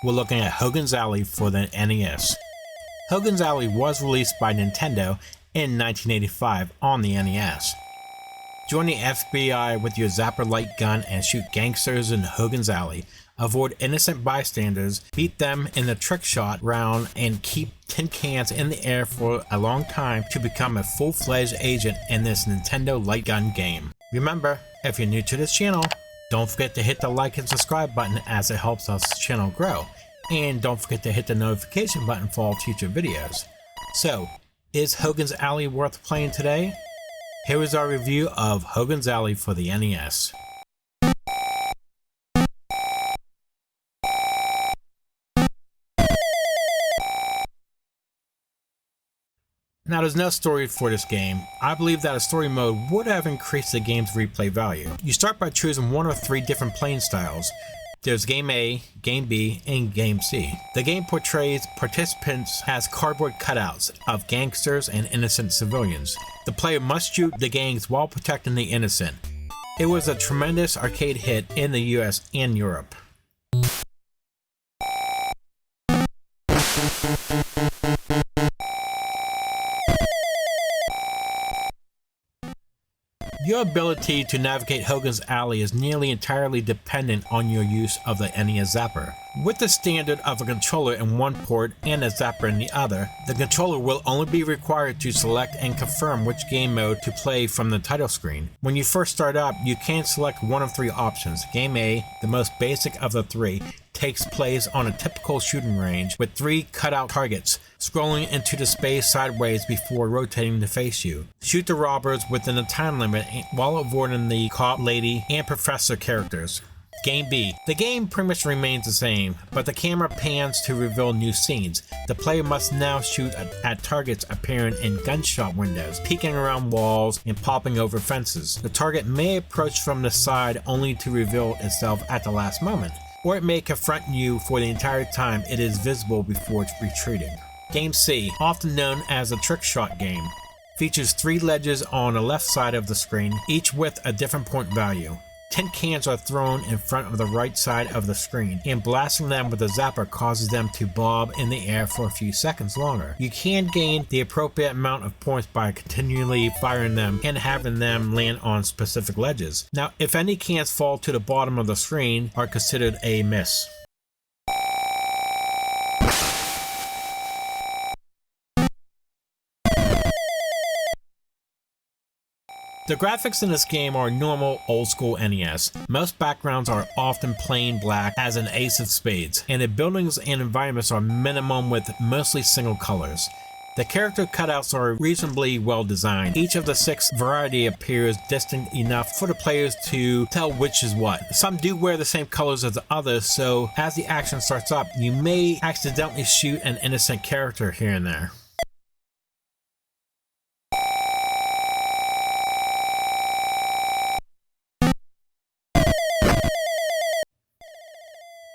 we're looking at Hogan's Alley for the NES. Hogan's Alley was released by Nintendo in 1985 on the NES. Join the FBI with your zapper light gun and shoot gangsters in Hogan's Alley. Avoid innocent bystanders, beat them in the trick shot round, and keep tin cans in the air for a long time to become a full-fledged agent in this Nintendo light gun game. Remember, if you're new to this channel, don't forget to hit the like and subscribe button as it helps us channel grow. And don't forget to hit the notification button for all future videos. So, is Hogan's Alley worth playing today? Here is our review of Hogan's Alley for the NES. Now, there's no story for this game. I believe that a story mode would have increased the game's replay value. You start by choosing one of three different playing styles. There's Game A, Game B, and Game C. The game portrays participants as cardboard cutouts of gangsters and innocent civilians. The player must shoot the gangs while protecting the innocent. It was a tremendous arcade hit in the US and Europe. Your ability to navigate Hogan's Alley is nearly entirely dependent on your use of the NES Zapper. With the standard of a controller in one port and a zapper in the other, the controller will only be required to select and confirm which game mode to play from the title screen. When you first start up, you can select one of three options. Game A, the most basic of the three, takes place on a typical shooting range with three cutout targets, scrolling into the space sideways before rotating to face you. Shoot the robbers within a time limit while avoiding the cop, lady, and professor characters. Game B. The game pretty much remains the same, but the camera pans to reveal new scenes. The player must now shoot at targets appearing in gunshot windows, peeking around walls, and popping over fences. The target may approach from the side only to reveal itself at the last moment, or it may confront you for the entire time it is visible before retreating. Game C, often known as a trick shot game, features three ledges on the left side of the screen, each with a different point value. Tin cans are thrown in front of the right side of the screen, and blasting them with a zapper causes them to bob in the air for a few seconds longer. You can gain the appropriate amount of points by continually firing them and having them land on specific ledges. Now, if any cans fall to the bottom of the screen, are considered a miss. The graphics in this game are normal old-school NES. Most backgrounds are often plain black as an ace of spades, and the buildings and environments are minimum with mostly single colors. The character cutouts are reasonably well designed. Each of the six variety appears distinct enough for the players to tell which is what. Some do wear the same colors as the others, so as the action starts up, you may accidentally shoot an innocent character here and there.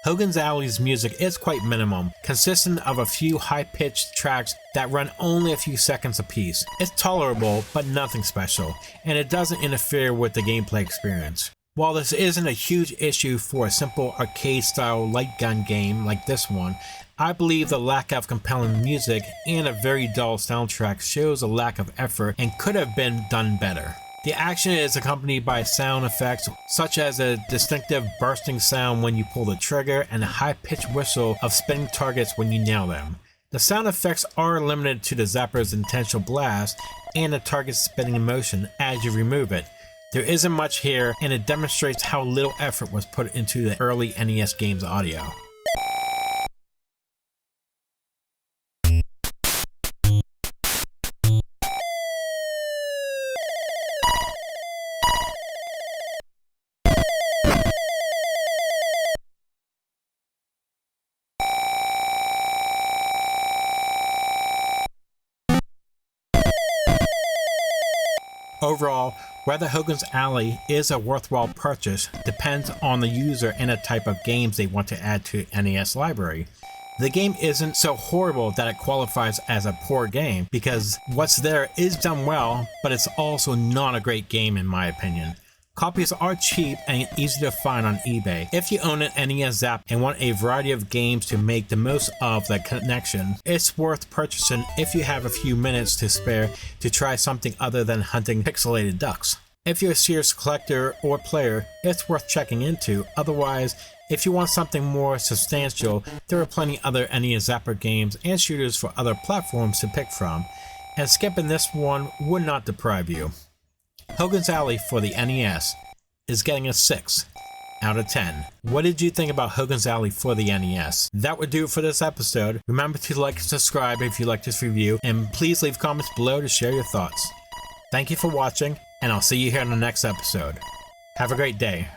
Hogan's Alley's music is quite minimum, consisting of a few high-pitched tracks that run only a few seconds apiece. It's tolerable, but nothing special, and it doesn't interfere with the gameplay experience. While this isn't a huge issue for a simple arcade-style light gun game like this one, I believe the lack of compelling music and a very dull soundtrack shows a lack of effort and could have been done better. The action is accompanied by sound effects such as a distinctive bursting sound when you pull the trigger and a high-pitched whistle of spinning targets when you nail them. The sound effects are limited to the zapper's intentional blast and the target's spinning motion as you remove it. There isn't much here, and it demonstrates how little effort was put into the early NES game's audio. Overall, whether Hogan's Alley is a worthwhile purchase depends on the user and the type of games they want to add to NES library. The game isn't so horrible that it qualifies as a poor game, because what's there is done well, but it's also not a great game in my opinion. Copies are cheap and easy to find on eBay. If you own an NES Zap and want a variety of games to make the most of that connection, it's worth purchasing if you have a few minutes to spare to try something other than hunting pixelated ducks. If you're a serious collector or player, it's worth checking into. Otherwise, if you want something more substantial, there are plenty other NES Zapper games and shooters for other platforms to pick from, and skipping this one would not deprive you. Hogan's Alley for the NES is getting a 6 out of 10. What did you think about Hogan's Alley for the NES? That would do it for this episode. Remember to like and subscribe if you like this review, and please leave comments below to share your thoughts. Thank you for watching, and I'll see you here in the next episode. Have a great day.